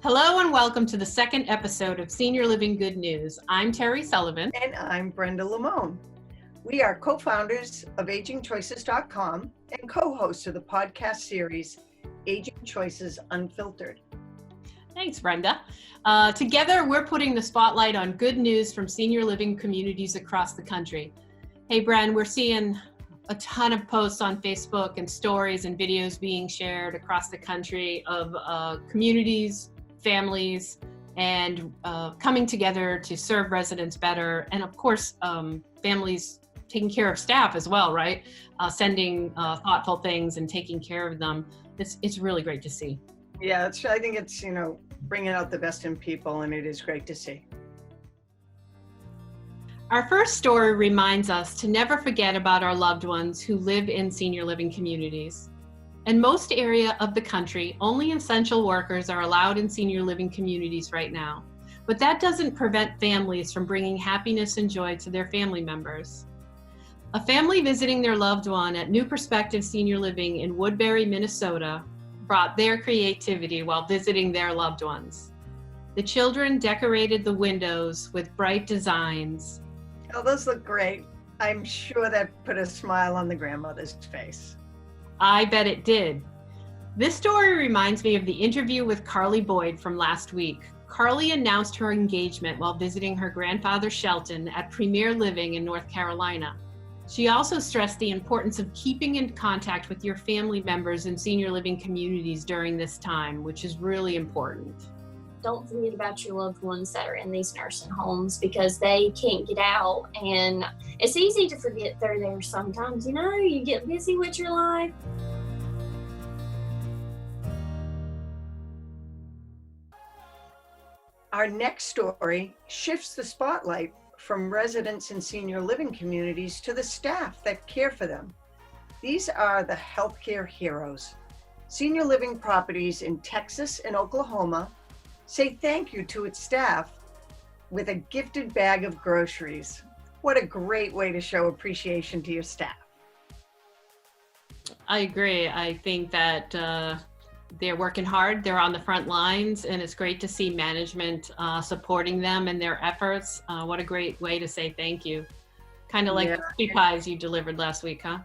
Hello and welcome to the second episode of Senior Living Good News. I'm Terry Sullivan. And I'm Brenda Lamone. We are co-founders of AgingChoices.com and co-hosts of the podcast series, Aging Choices Unfiltered. Thanks, Brenda. Together, we're putting the spotlight on good news from senior living communities across the country. Hey, Bren, we're seeing a ton of posts on Facebook and stories and videos being shared across the country of communities, families, and coming together to serve residents better. And of course, families taking care of staff as well, right? Sending thoughtful things and taking care of them. It's really great to see. Yeah, I think it's, bringing out the best in people, and it is great to see. Our first story reminds us to never forget about our loved ones who live in senior living communities. In most areas of the country, only essential workers are allowed in senior living communities right now. But that doesn't prevent families from bringing happiness and joy to their family members. A family visiting their loved one at New Perspective Senior Living in Woodbury, Minnesota, brought their creativity while visiting their loved ones. The children decorated the windows with bright designs. Oh, those look great. I'm sure that put a smile on the grandmother's face. I bet it did. This story reminds me of the interview with Carly Boyd from last week. Carly announced her engagement while visiting her grandfather Shelton at Premier Living in North Carolina. She also stressed the importance of keeping in contact with your family members in senior living communities during this time, which is really important. Don't forget about your loved ones that are in these nursing homes because they can't get out, and it's easy to forget they're there sometimes. You get busy with your life. Our next story shifts the spotlight from residents in senior living communities to the staff that care for them. These are the healthcare heroes. Senior living properties in Texas and Oklahoma say thank you to its staff with a gifted bag of groceries. What a great way to show appreciation to your staff. I agree. I think that they're working hard. They're on the front lines, and it's great to see management supporting them in their efforts. What a great way to say thank you. Kind of like the sweet pies you delivered last week, huh?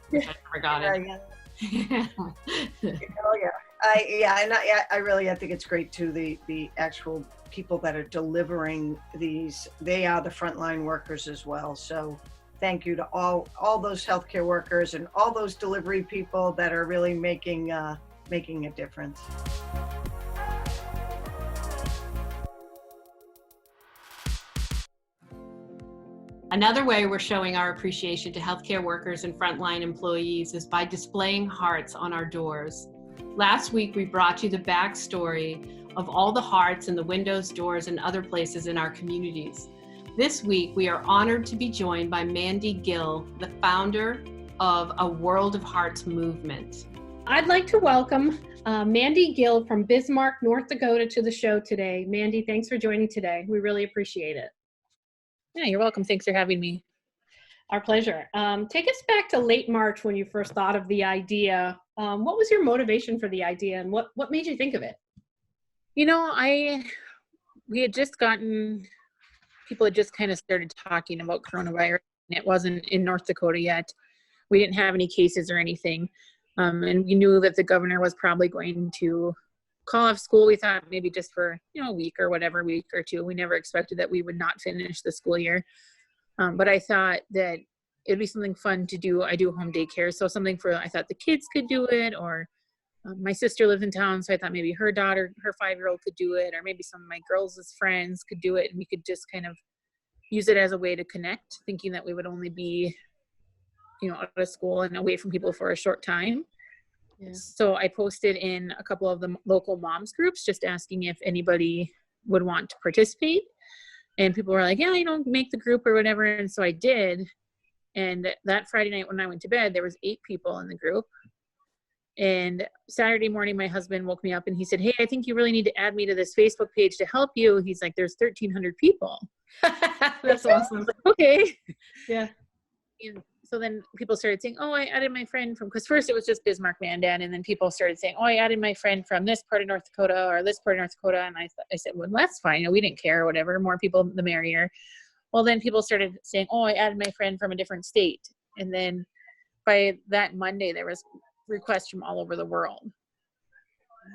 Which I never got it. Yeah. Oh yeah. I think it's great too. The actual people that are delivering these, they are the frontline workers as well. So thank you to all those healthcare workers and all those delivery people that are really making a difference. Another way we're showing our appreciation to healthcare workers and frontline employees is by displaying hearts on our doors. Last week, we brought you the backstory of all the hearts in the windows, doors, and other places in our communities. This week, we are honored to be joined by Mandy Gill, the founder of A World of Hearts movement. I'd like to welcome Mandy Gill from Bismarck, North Dakota to the show today. Mandy, thanks for joining today. We really appreciate it. Yeah, you're welcome. Thanks for having me. Our pleasure. Take us back to late March when you first thought of the idea. What was your motivation for the idea, and what made you think of it? We had just people had just kind of started talking about coronavirus, and it wasn't in North Dakota yet. We didn't have any cases or anything. And we knew that the governor was probably going to call off school. We thought maybe just for, a week or two. We never expected that we would not finish the school year. But I thought that it'd be something fun to do. I do home daycare. So I thought the kids could do it, or my sister lives in town. So I thought maybe her daughter, her 5-year-old could do it, or maybe some of my girls' friends could do it. And we could just kind of use it as a way to connect, thinking that we would only be, out of school and away from people for a short time. Yeah. So I posted in a couple of the local moms groups, just asking if anybody would want to participate. And people were like, yeah, make the group or whatever. And so I did. And that Friday night when I went to bed, there was 8 people in the group. And Saturday morning, my husband woke me up and he said, hey, I think you really need to add me to this Facebook page to help you. He's like, there's 1,300 people. That's awesome. Okay. Yeah. And so then people started saying, oh, I added my friend from, because first it was just Bismarck, Mandan, and then people started saying, oh, I added my friend from this part of North Dakota or this part of North Dakota. And I said, well, that's fine. You know, we didn't care or whatever. More people, the merrier. Well, then people started saying, oh, I added my friend from a different state. And then by that Monday, there was requests from all over the world.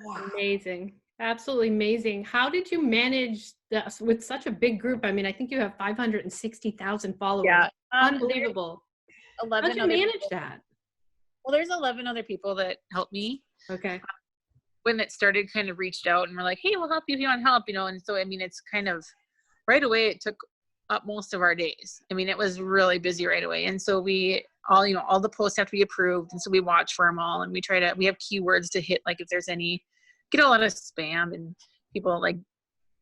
Wow. Amazing. Absolutely amazing. How did you manage this with such a big group? I mean, I think you have 560,000 followers. Yeah. Unbelievable. 11 How'd you other manage people. that? Well, there's 11 other people that helped me. Okay. When it started, kind of reached out and were like, hey, we'll help you if you want help, you know. And so, I mean, it's kind of right away, it took up most of our days. I mean, it was really busy right away. And so we all, you know, all the posts have to be approved. And so we watch for them all, and we have keywords to hit, like if there's any, get a lot of spam and people like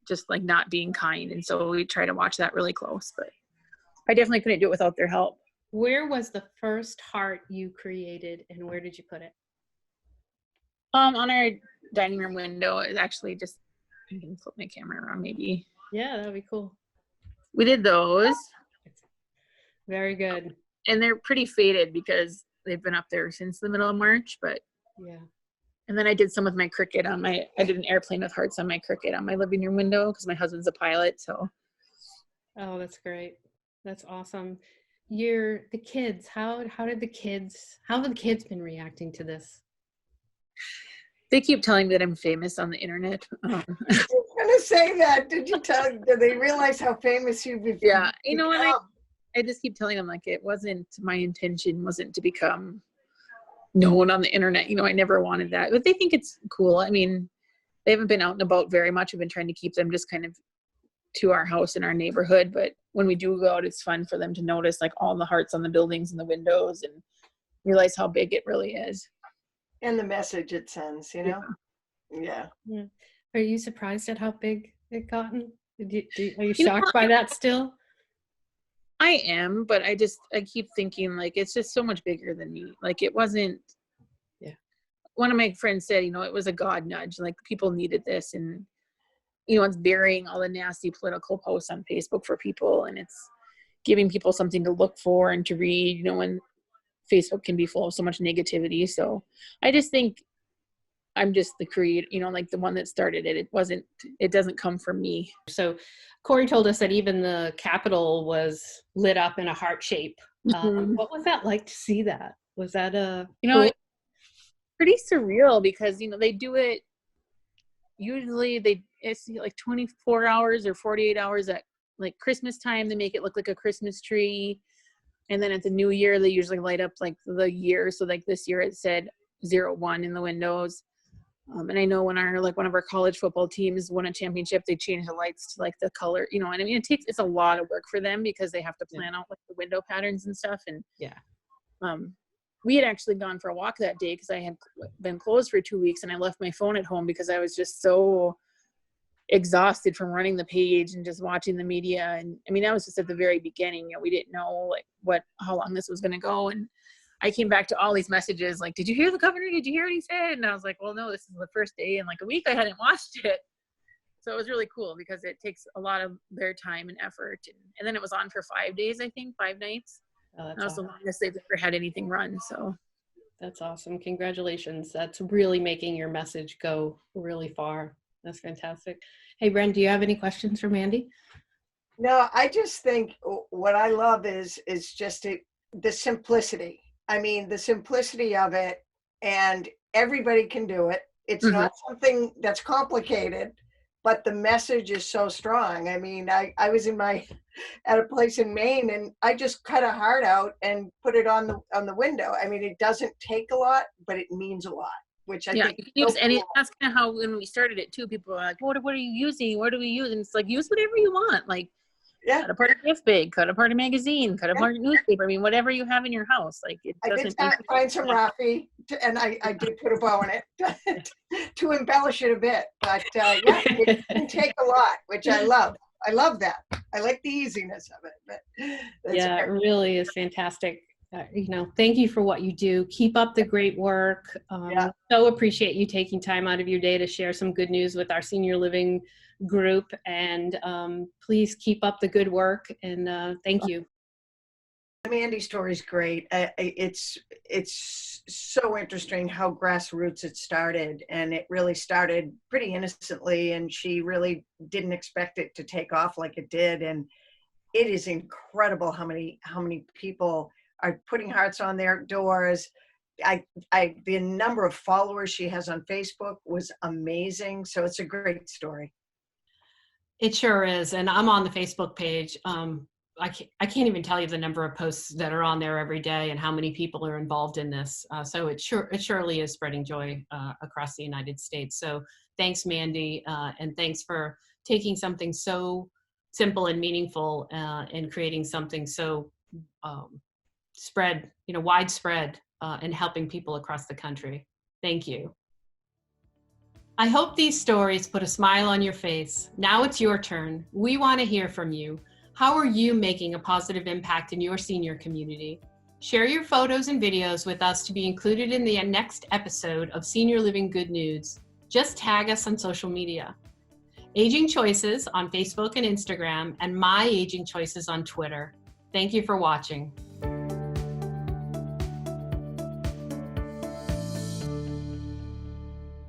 just like not being kind. And so we try to watch that really close, but I definitely couldn't do it without their help. Where was the first heart you created, and where did you put it? On our dining room window. It's actually just, I can flip my camera around maybe. Yeah, that'd be cool. We did those. Very good. And they're pretty faded because they've been up there since the middle of March, but Yeah. and then I did some with my Cricut I did an airplane with hearts on my Cricut on my living room window because my husband's a pilot. So. Oh, that's great. That's awesome. The kids, how have the kids been reacting to this? They keep telling me that I'm famous on the internet. I was going to say that. Did they realize how famous you've become? Yeah. You know, and I just keep telling them, like, it wasn't, my intention wasn't to become known on the internet. You know, I never wanted that, but they think it's cool. I mean, they haven't been out and about very much. I've been trying to keep them just kind of to our house in our neighborhood. But when we do go out, it's fun for them to notice like all the hearts on the buildings and the windows and realize how big it really is. And the message it sends, you know? Yeah. Are you surprised at how big it gotten? Are you shocked by that still? I am, but I keep thinking like, it's just so much bigger than me. Like it wasn't, one of my friends said, you know, it was a God nudge, like people needed this. And, you know, it's burying all the nasty political posts on Facebook for people. And it's giving people something to look for and to read, you know, when Facebook can be full of so much negativity. So I just think I'm just the creator, you know, like the one that started it. It doesn't come from me. So Corey told us that even the Capitol was lit up in a heart shape. What was that like to see that? Was that it's pretty surreal because, you know, they do it, usually it's like 24 hours or 48 hours at like Christmas time. They make it look like a Christmas tree. And then at the new year, they usually light up like the year. So like this year it said 01 in the windows. And I know when one of our college football teams won a championship, they changed the lights to like the color, you know, and I mean, it's a lot of work for them because they have to plan out like the window patterns and stuff. And we had actually gone for a walk that day because I had been closed for 2 weeks and I left my phone at home because I was just so exhausted from running the page and just watching the media. And I mean, that was just at the very beginning, you know, we didn't know like how long this was going to go. And I came back to all these messages like, did you hear the governor? Did you hear what he said? And I was like, well, no, this is the first day in like a week I hadn't watched it. So it was really cool because it takes a lot of their time and effort. And then it was on for 5 days, I think, 5 nights. Oh, that was the longest they've ever had anything run. So that's awesome. Congratulations. That's really making your message go really far. That's fantastic. Hey, Bren, do you have any questions for Mandy? No, I just think what I love is just the simplicity. I mean, the simplicity of it, and everybody can do it. It's not something that's complicated, but the message is so strong. I mean, I was at a place in Maine, and I just cut a heart out and put it on the window. I mean, it doesn't take a lot, but it means a lot. Which I think you can use any. That's kind of how when we started it too. People were like, "What are you using? What do we use?" And it's like, use whatever you want. Like, cut apart a gift bag, cut apart a magazine, cut apart a newspaper. I mean, whatever you have in your house. Like, it doesn't. I did find some Rafi, and I did put a bow in it to embellish it a bit. But it can take a lot, which I love. I love that. I like the easiness of it. But it really is fantastic. You know, thank you for what you do. Keep up the great work. So appreciate you taking time out of your day to share some good news with our senior living group. And please keep up the good work. And thank you. The Mandy story is great. It's so interesting how grassroots it started, and it really started pretty innocently, and she really didn't expect it to take off like it did. And it is incredible how many people are putting hearts on their doors. The number of followers she has on Facebook was amazing. So it's a great story. It sure is. And I'm on the Facebook page. I can't even tell you the number of posts that are on there every day and how many people are involved in this. So it surely is spreading joy across the United States. So thanks, Mandy, and thanks for taking something so simple and meaningful and creating something so widespread and helping people across the country. Thank you. I hope these stories put a smile on your face. Now it's your turn. We want to hear from you. How are you making a positive impact in your senior community? Share your photos and videos with us to be included in the next episode of Senior Living Good News. Just tag us on social media. Aging Choices on Facebook and Instagram, and My Aging Choices on Twitter. Thank you for watching.